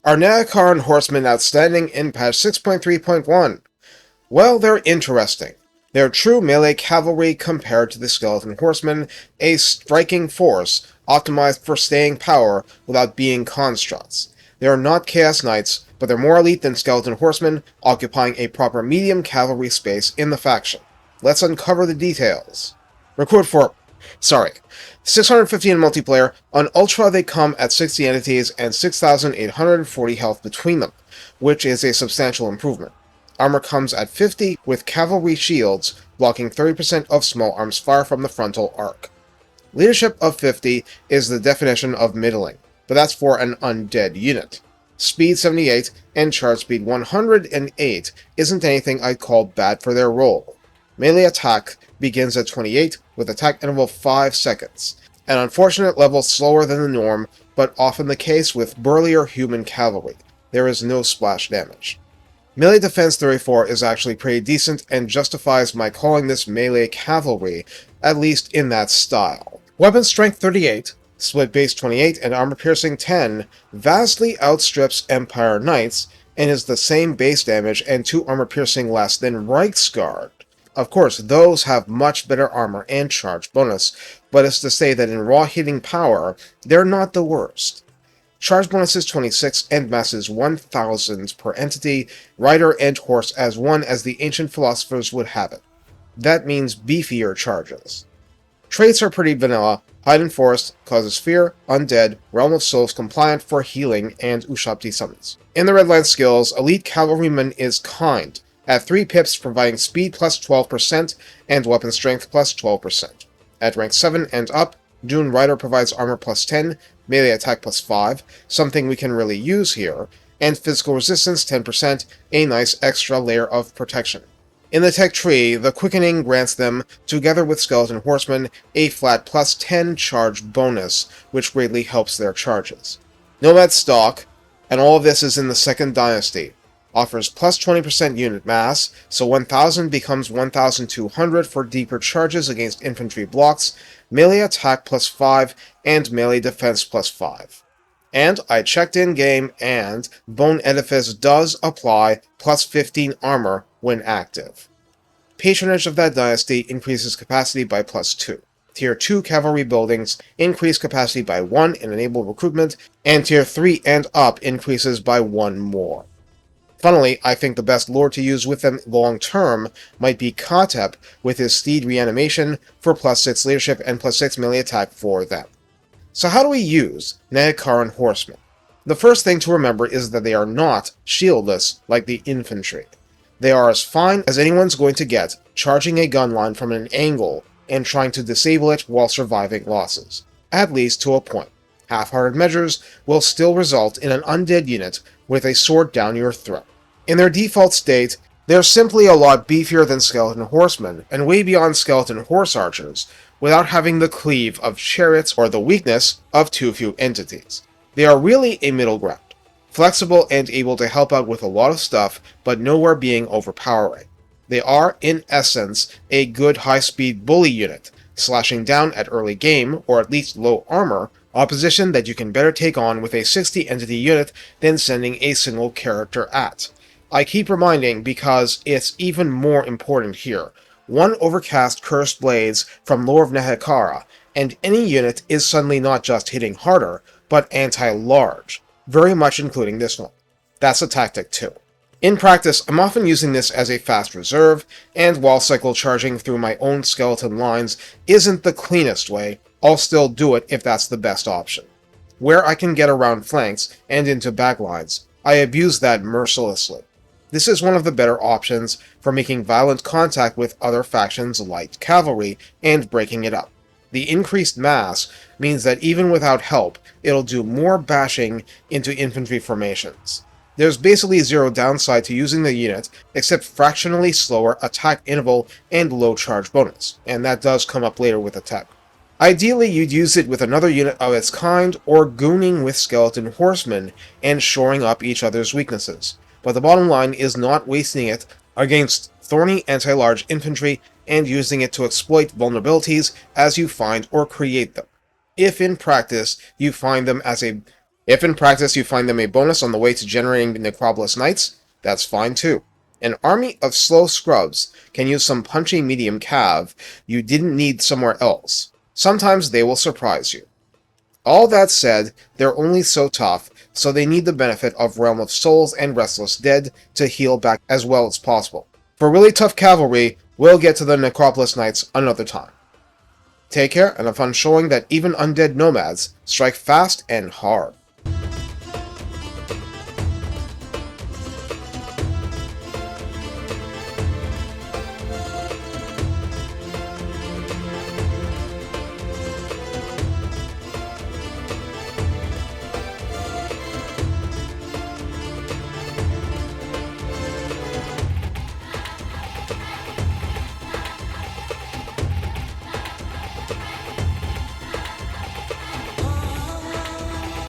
Are Nehekharan Horsemen outstanding in patch 6.3.1? Well, they're interesting. They're true melee cavalry compared to the Skeleton Horsemen, a striking force optimized for staying power without being constructs. They are not Chaos Knights, but they're more elite than Skeleton Horsemen, occupying a proper medium cavalry space in the faction. Let's uncover the details. Record for 650 in multiplayer. On Ultra they come at 60 entities and 6,840 health between them, which is a substantial improvement. Armor comes at 50, with cavalry shields blocking 30% of small arms fire from the frontal arc. Leadership of 50 is the definition of middling, but that's for an undead unit. Speed 78 and charge speed 108 isn't anything I'd call bad for their role. Melee attack begins at 28, with attack interval 5 seconds. An unfortunate level slower than the norm, but often the case with burlier human cavalry. There is no splash damage. Melee defense 34 is actually pretty decent and justifies my calling this melee cavalry, at least in that style. Weapon strength 38, split base 28, and armor piercing 10 vastly outstrips Empire Knights, and is the same base damage and 2 armor piercing less than Reichsguard. Of course, those have much better armor and charge bonus, but it's to say that in raw hitting power, they're not the worst. Charge bonus is 26 and mass is 1,000 per entity, rider and horse as one as the ancient philosophers would have it. That means beefier charges. Traits are pretty vanilla. Hide in Forest causes fear, undead, Realm of Souls compliant for healing, and Ushabti summons. In the Redline skills, Elite Cavalryman is kind, at 3 pips providing speed plus 12% and weapon strength plus 12%. At rank 7 and up, Dune Rider provides armor plus 10, melee attack plus 5, something we can really use here, and physical resistance 10%, a nice extra layer of protection. In the tech tree, the Quickening grants them, together with Skeleton Horsemen, a flat plus 10 charge bonus, which greatly helps their charges. Nomad stock, and all of this is in the Second Dynasty, offers plus 20% unit mass, so 1000 becomes 1200 for deeper charges against infantry blocks, melee attack plus 5, and melee defense plus 5. And I checked in-game, and Bone Edifice does apply plus 15 armor when active. Patronage of that dynasty increases capacity by plus 2. Tier 2 cavalry buildings increase capacity by 1 and enable recruitment, and Tier 3 and up increases by 1 more. Funnily, I think the best lore to use with them long-term might be Katep with his Steed Reanimation for plus 6 leadership and plus 6 melee attack for them. So how do we use Nehekharan Horsemen? The first thing to remember is that they are not shieldless like the infantry. They are as fine as anyone's going to get charging a gun line from an angle and trying to disable it while surviving losses. At least to a point. Half-hearted measures will still result in an undead unit with a sword down your throat. In their default state, they're simply a lot beefier than Skeleton Horsemen, and way beyond Skeleton Horse Archers, without having the cleave of chariots or the weakness of too few entities. They are really a middle ground, flexible and able to help out with a lot of stuff, but nowhere being overpowering. They are, in essence, a good high-speed bully unit, slashing down at early game, or at least low armor, opposition that you can better take on with a 60-entity unit than sending a single character at. I keep reminding because it's even more important here. 1 overcast Cursed Blades from Lore of Nehekharan, and any unit is suddenly not just hitting harder, but anti-large, very much including this one. That's a tactic too. In practice, I'm often using this as a fast reserve, and while cycle charging through my own skeleton lines isn't the cleanest way, I'll still do it if that's the best option. Where I can get around flanks and into backlines, I abuse that mercilessly. This is one of the better options for making violent contact with other factions' light cavalry and breaking it up. The increased mass means that even without help, it'll do more bashing into infantry formations. There's basically zero downside to using the unit, except fractionally slower attack interval and low charge bonus, and that does come up later with attack. Ideally, you'd use it with another unit of its kind, or gooning with Skeleton Horsemen and shoring up each other's weaknesses. But the bottom line is not wasting it against thorny anti-large infantry and using it to exploit vulnerabilities as you find or create them. If in practice you find them as a If in practice you find them a bonus on the way to generating Necropolis Knights, that's fine too. An army of slow scrubs can use some punchy medium cav you didn't need somewhere else. Sometimes they will surprise you. All that said, they're only so tough, so they need the benefit of Realm of Souls and Restless Dead to heal back as well as possible. For really tough cavalry, we'll get to the Necropolis Knights another time. Take care, and have fun showing that even undead nomads strike fast and hard.